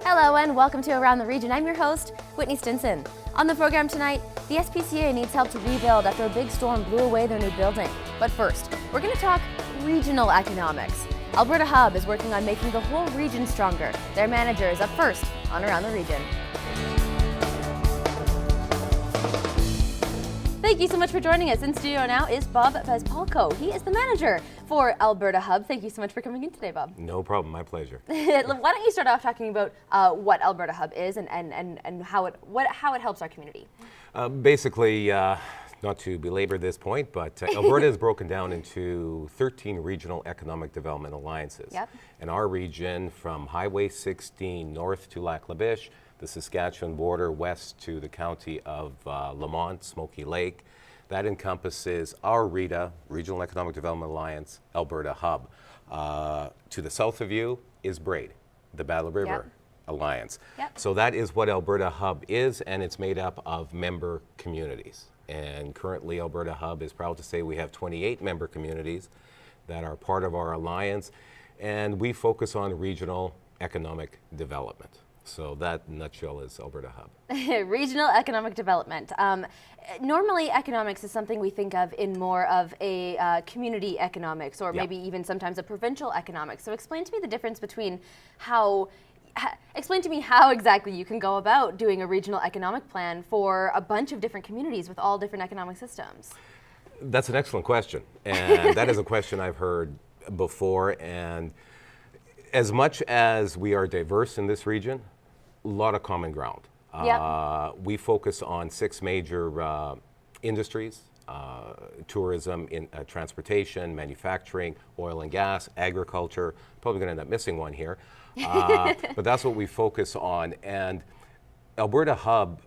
Hello and welcome to Around the Region. I'm your host, Whitney Stinson. On the program tonight, the SPCA needs help to rebuild after a big storm blew away their new building. But first, we're going to talk regional economics. Alberta Hub is working on making the whole region stronger. Their manager is up first on Around the Region. Thank you so much for joining us. In studio now is Bob Bezpalko. He is the manager for Alberta Hub. Thank you so much for coming in today, Bob. No problem, my pleasure. Why don't you start off talking about what Alberta Hub is and how it helps our community? Basically, not to belabor this point, but Alberta is broken down into 13 regional economic development alliances. Yep. And our region, from Highway 16 north to Lac La Biche, the Saskatchewan border west to the county of Lamont, Smoky Lake, that encompasses our RETA, Regional Economic Development Alliance, Alberta Hub. To the south of you is BRAID, the Battle River Yep. Alliance. Yep. So that is what Alberta Hub is, and it's made up of member communities. And currently Alberta Hub is proud to say we have 28 member communities that are part of our alliance, and we focus on regional economic development. So that, in a nutshell, is Alberta Hub. Regional economic development. Normally, economics is something we think of in more of a community economics, or Yeah. maybe even sometimes a provincial economics. So explain to me the difference between explain to me how exactly you can go about doing a regional economic plan for a bunch of different communities with all different economic systems. That's an excellent question, and that is a question I've heard before. And as much as we are diverse in this region, a lot of common ground. Yep. We focus on 6 major industries: tourism, transportation, manufacturing, oil and gas, agriculture. Probably going to end up missing one here, but that's what we focus on. And Alberta Hub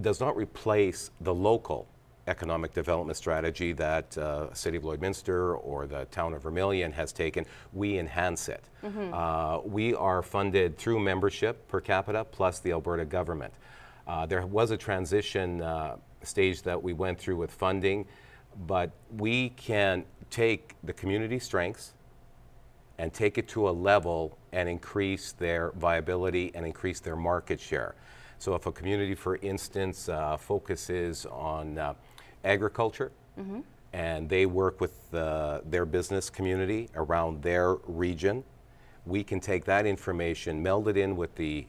does not replace the local economic development strategy that City of Lloydminster or the town of Vermilion has taken. We enhance it. We are funded through membership per capita plus the Alberta government. There was a transition stage that we went through with funding, but we can take the community strengths and take it to a level and increase their viability and increase their market share. So if a community, for instance, focuses on agriculture, and they work with their business community around their region, we can take that information, meld it in with the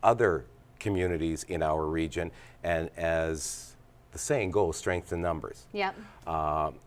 other communities in our region, and as the saying goes, strength in numbers. Yep.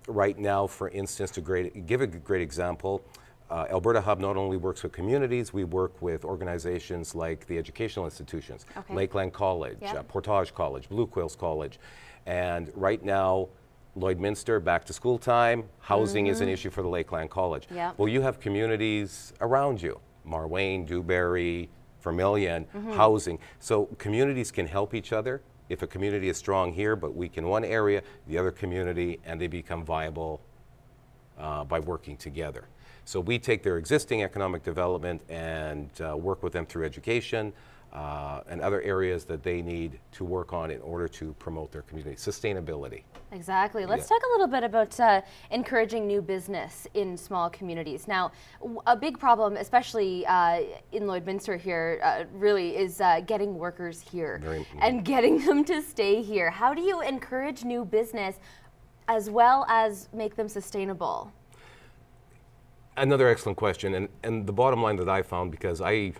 Right now, for instance, to give a great example, Alberta Hub not only works with communities, we work with organizations like the educational institutions, Okay. Lakeland College, Yep. Portage College, Blue Quills College. And right now, Lloydminster, back to school time, housing is an issue for the Lakeland College. Yep. Well, you have communities around you, Marwayne, Dewberry, Vermilion, housing. So communities can help each other. If a community is strong here, but weak in one area, the other community, and they become viable by working together. So we take their existing economic development and work with them through education and other areas that they need to work on in order to promote their community. Sustainability. Exactly. Let's Yeah. talk a little bit about encouraging new business in small communities. Now, a big problem, especially in Lloydminster here, really is getting workers here and getting them to stay here. How do you encourage new business as well as make them sustainable? Another excellent question, and the bottom line that I found, because I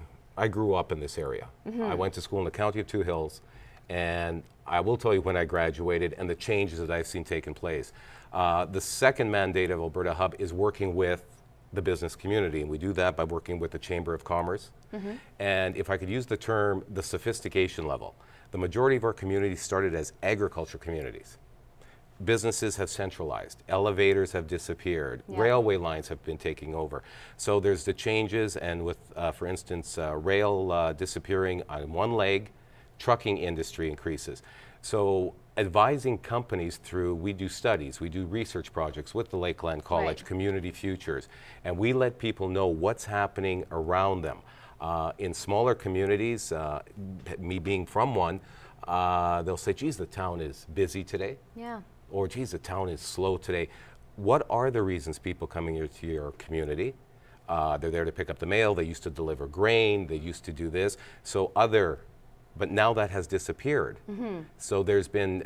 grew up in this area. I went to school in the County of Two Hills, and I will tell you when I graduated and the changes that I've seen taking place. The second mandate of Alberta Hub is working with the business community, and we do that by working with the Chamber of Commerce. And if I could use the term, the sophistication level, the majority of our communities started as agriculture communities. Businesses have centralized, elevators have disappeared, Yeah. railway lines have been taking over. So there's the changes, and with, for instance, rail disappearing on one leg, trucking industry increases. So advising companies through, we do studies, we do research projects with the Lakeland College, Right. Community Futures, and we let people know what's happening around them. In smaller communities, me being from one, they'll say, geez, the town is busy today. Yeah. Or, geez, the town is slow today. What are the reasons people coming here to your community? They're there to pick up the mail. They used to deliver grain. They used to do this. But now that has disappeared. So there's been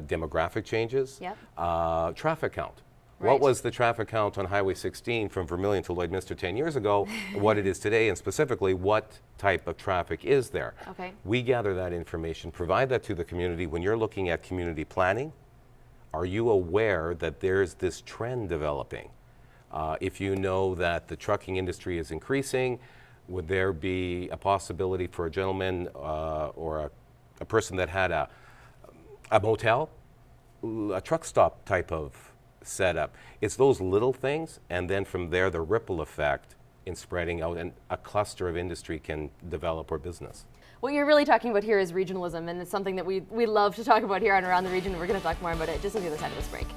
demographic changes, traffic count. Right. What was the traffic count on Highway 16 from Vermilion to Lloydminster 10 years ago, what it is today, and specifically what type of traffic is there? Okay. We gather that information, provide that to the community. When you're looking at community planning, are you aware that there's this trend developing? If you know that the trucking industry is increasing, would there be a possibility for a gentleman or a person that had a motel, a truck stop type of setup? It's those little things, and then from there the ripple effect in spreading out, and a cluster of industry can develop or business. What you're really talking about here is regionalism, and it's something that we love to talk about here on Around the Region. We're going to talk more about it just on the other side of this break.